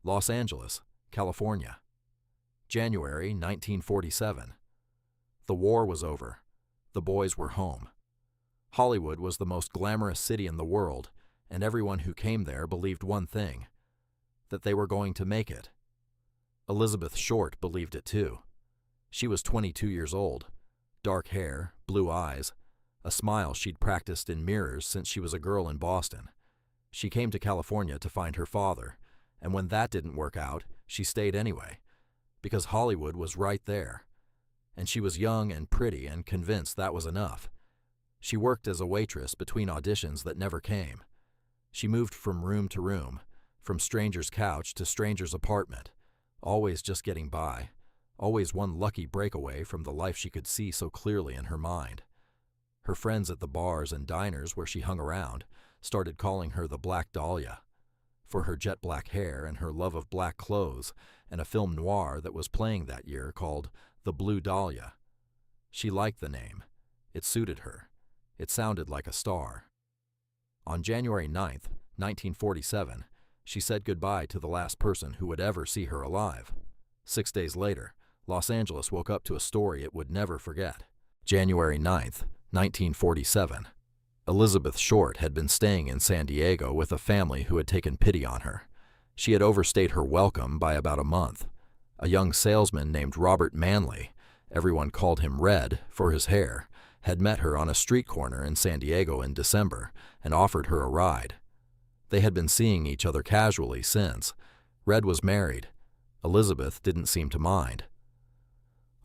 Los Angeles, California. January 1947. The war was over. The boys were home. Hollywood was the most glamorous city in the world, and everyone who came there believed one thing, that they were going to make it. Elizabeth Short believed it too. She was 22 years old, dark hair, blue eyes, a smile she'd practiced in mirrors since she was a girl in Boston. She came to California to find her father, and when that didn't work out, she stayed anyway, because Hollywood was right there, and she was young and pretty and convinced that was enough. She worked as a waitress between auditions that never came. She moved from room to room, from stranger's couch to stranger's apartment, always just getting by, always one lucky breakaway from the life she could see so clearly in her mind. Her friends at the bars and diners where she hung around started calling her the Black Dahlia, for her jet black hair and her love of black clothes and a film noir that was playing that year called The Blue Dahlia. She liked the name. It suited her. It sounded like a star. On January 9th, 1947, she said goodbye to the last person who would ever see her alive. 6 days later, Los Angeles woke up to a story it would never forget. January 9th, 1947. Elizabeth Short had been staying in San Diego with a family who had taken pity on her. She had overstayed her welcome by about a month. A young salesman named Robert Manley, everyone called him Red for his hair, had met her on a street corner in San Diego in December and offered her a ride. They had been seeing each other casually since. Red was married. Elizabeth didn't seem to mind.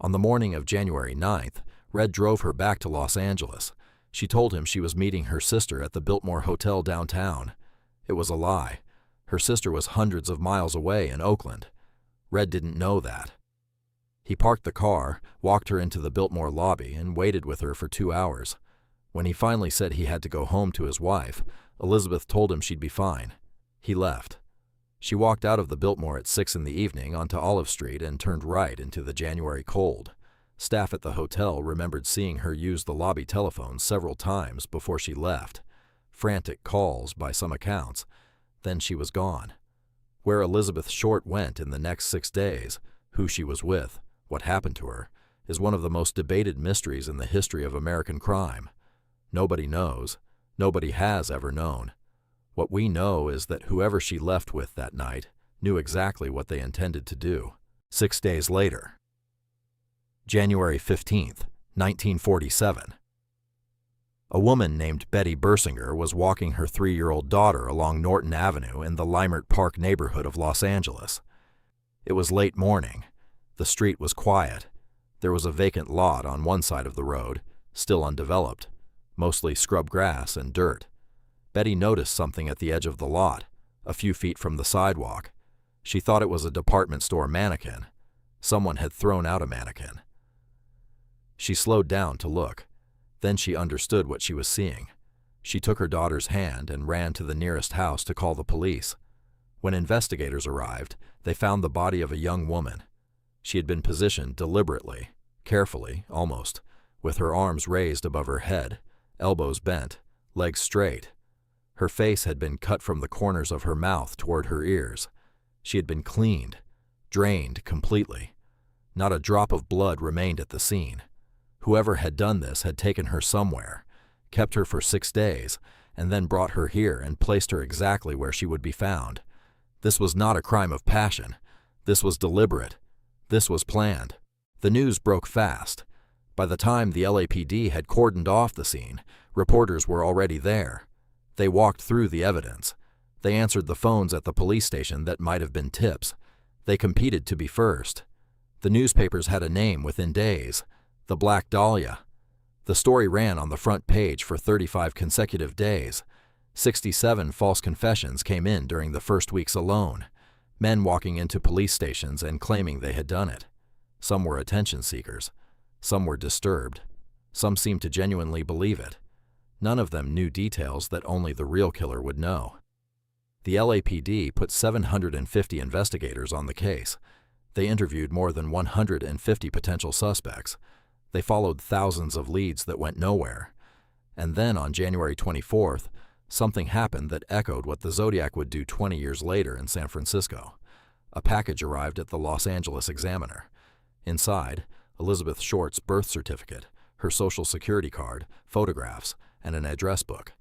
On the morning of January 9th, Red drove her back to Los Angeles. She told him she was meeting her sister at the Biltmore Hotel downtown. It was a lie. Her sister was hundreds of miles away in Oakland. Red didn't know that. He parked the car, walked her into the Biltmore lobby, and waited with her for 2 hours. When he finally said he had to go home to his wife, Elizabeth told him she'd be fine. He left. She walked out of the Biltmore at 6 in the evening onto Olive Street and turned right into the January cold. Staff at the hotel remembered seeing her use the lobby telephone several times before she left. Frantic calls by some accounts. Then she was gone. Where Elizabeth Short went in the next 6 days, who she was with, what happened to her, is one of the most debated mysteries in the history of American crime. Nobody knows. Nobody has ever known. What we know is that whoever she left with that night knew exactly what they intended to do. 6 days later. January 15th, 1947. A woman named Betty Bersinger was walking her 3-year-old daughter along Norton Avenue in the Leimert Park neighborhood of Los Angeles. It was late morning. The street was quiet. There was a vacant lot on one side of the road, still undeveloped, mostly scrub grass and dirt. Betty noticed something at the edge of the lot, a few feet from the sidewalk. She thought it was a department store mannequin. Someone had thrown out a mannequin. She slowed down to look. Then she understood what she was seeing. She took her daughter's hand and ran to the nearest house to call the police. When investigators arrived, they found the body of a young woman. She had been positioned deliberately, carefully, almost, with her arms raised above her head, elbows bent, legs straight. Her face had been cut from the corners of her mouth toward her ears. She had been cleaned, drained completely. Not a drop of blood remained at the scene. Whoever had done this had taken her somewhere, kept her for 6 days, and then brought her here and placed her exactly where she would be found. This was not a crime of passion. This was deliberate. This was planned. The news broke fast. By the time the LAPD had cordoned off the scene, reporters were already there. They walked through the evidence. They answered the phones at the police station that might have been tips. They competed to be first. The newspapers had a name within days. The Black Dahlia. The story ran on the front page for 35 consecutive days. 67 false confessions came in during the first weeks alone. Men walking into police stations and claiming they had done it. Some were attention seekers. Some were disturbed. Some seemed to genuinely believe it. None of them knew details that only the real killer would know. The LAPD put 750 investigators on the case. They interviewed more than 150 potential suspects. They followed thousands of leads that went nowhere. And then on January 24th, something happened that echoed what the Zodiac would do 20 years later in San Francisco. A package arrived at the Los Angeles Examiner. Inside, Elizabeth Short's birth certificate, her social security card, photographs, and an address book.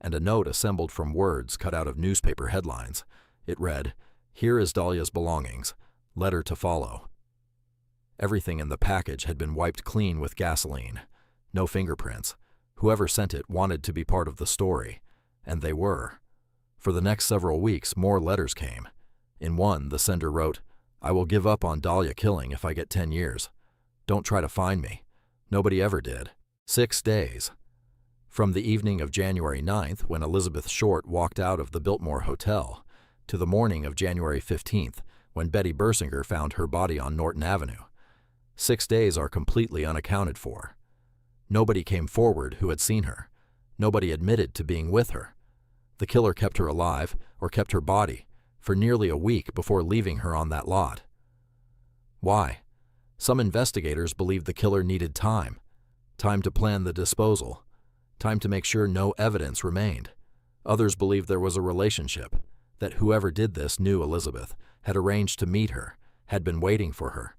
And a note assembled from words cut out of newspaper headlines. It read, "Here is Dahlia's belongings. Letter to follow." Everything in the package had been wiped clean with gasoline. No fingerprints. Whoever sent it wanted to be part of the story, and they were. For the next several weeks, more letters came. In one, the sender wrote, "I will give up on Dahlia killing if I get 10 years. Don't try to find me. Nobody ever did." 6 days. From the evening of January 9th, when Elizabeth Short walked out of the Biltmore Hotel, to the morning of January 15th, when Betty Bersinger found her body on Norton Avenue. 6 days are completely unaccounted for. Nobody came forward who had seen her. Nobody admitted to being with her. The killer kept her alive, or kept her body, for nearly a week before leaving her on that lot. Why? Some investigators believed the killer needed time. Time to plan the disposal. Time to make sure no evidence remained. Others believed there was a relationship, that whoever did this knew Elizabeth, had arranged to meet her, had been waiting for her.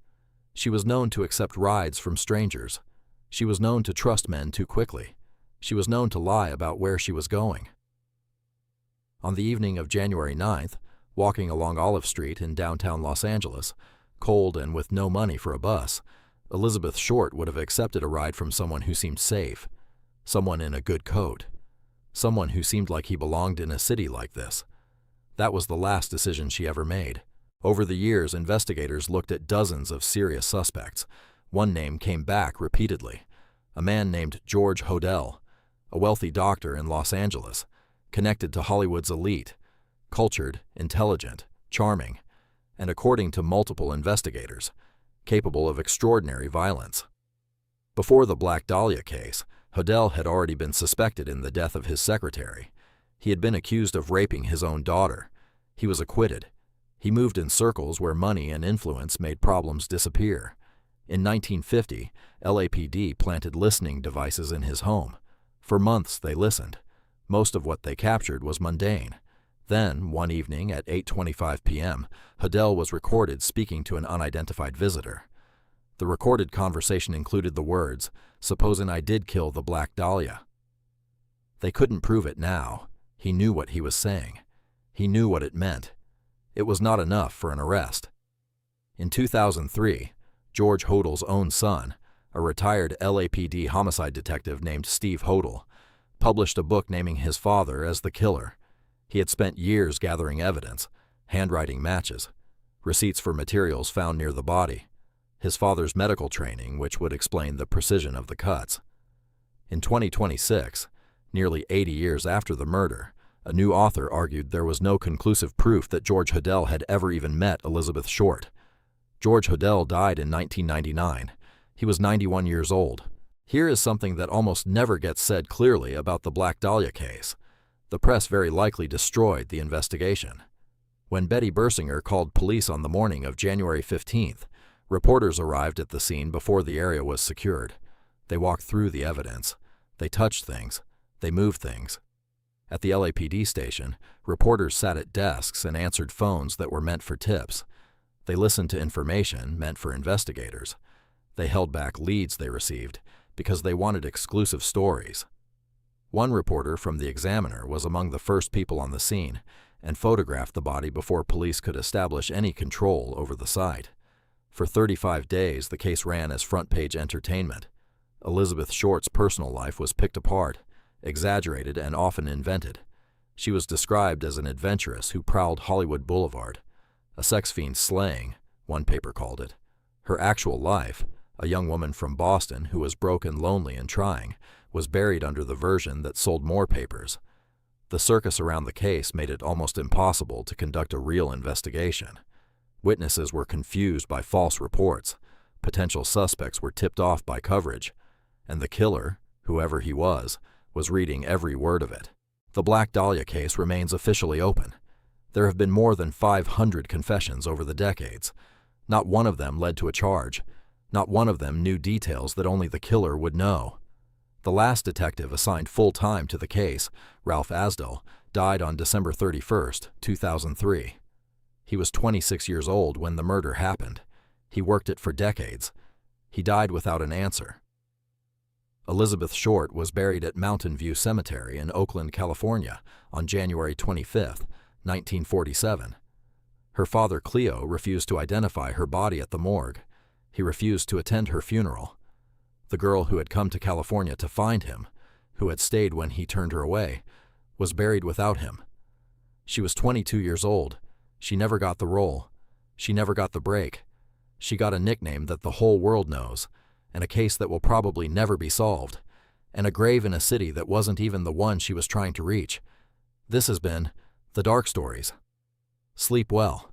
She was known to accept rides from strangers. She was known to trust men too quickly. She was known to lie about where she was going. On the evening of January 9th, walking along Olive Street in downtown Los Angeles, cold and with no money for a bus, Elizabeth Short would have accepted a ride from someone who seemed safe, someone in a good coat, someone who seemed like he belonged in a city like this. That was the last decision she ever made. Over the years, investigators looked at dozens of serious suspects. One name came back repeatedly, a man named George Hodel, a wealthy doctor in Los Angeles, connected to Hollywood's elite, cultured, intelligent, charming, and according to multiple investigators, capable of extraordinary violence. Before the Black Dahlia case, Hodel had already been suspected in the death of his secretary. He had been accused of raping his own daughter. He was acquitted. He moved in circles where money and influence made problems disappear. In 1950, LAPD planted listening devices in his home. For months they listened. Most of what they captured was mundane. Then, one evening at 8:25 p.m., Hodel was recorded speaking to an unidentified visitor. The recorded conversation included the words, "Supposing I did kill the Black Dahlia." They couldn't prove it now. He knew what he was saying. He knew what it meant. It was not enough for an arrest. In 2003, George Hodel's own son, a retired LAPD homicide detective named Steve Hodel, published a book naming his father as the killer. He had spent years gathering evidence, handwriting matches, receipts for materials found near the body, his father's medical training, which would explain the precision of the cuts. In 2026, nearly 80 years after the murder, a new author argued there was no conclusive proof that George Hodel had ever even met Elizabeth Short. George Hodel died in 1999. He was 91 years old. Here is something that almost never gets said clearly about the Black Dahlia case. The press very likely destroyed the investigation. When Betty Bersinger called police on the morning of January 15th, reporters arrived at the scene before the area was secured. They walked through the evidence. They touched things. They moved things. At the LAPD station, reporters sat at desks and answered phones that were meant for tips. They listened to information meant for investigators. They held back leads they received because they wanted exclusive stories. One reporter from the Examiner was among the first people on the scene and photographed the body before police could establish any control over the site. For 35 days, the case ran as front-page entertainment. Elizabeth Short's personal life was picked apart, exaggerated, and often invented. She was described as an adventuress who prowled Hollywood Boulevard, a sex fiend slaying, one paper called it. Her actual life, a young woman from Boston who was broken, lonely, and trying, was buried under the version that sold more papers. The circus around the case made it almost impossible to conduct a real investigation. Witnesses were confused by false reports, potential suspects were tipped off by coverage, and the killer, whoever he was reading every word of it. The Black Dahlia case remains officially open. There have been more than 500 confessions over the decades. Not one of them led to a charge. Not one of them knew details that only the killer would know. The last detective assigned full time to the case, Ralph Asdell, died on December 31st, 2003. He was 26 years old when the murder happened. He worked it for decades. He died without an answer. Elizabeth Short was buried at Mountain View Cemetery in Oakland, California, on January 25, 1947. Her father, Cleo, refused to identify her body at the morgue. He refused to attend her funeral. The girl who had come to California to find him, who had stayed when he turned her away, was buried without him. She was 22 years old. She never got the role. She never got the break. She got a nickname that the whole world knows, and a case that will probably never be solved, and a grave in a city that wasn't even the one she was trying to reach. This has been The Dark Stories. Sleep well.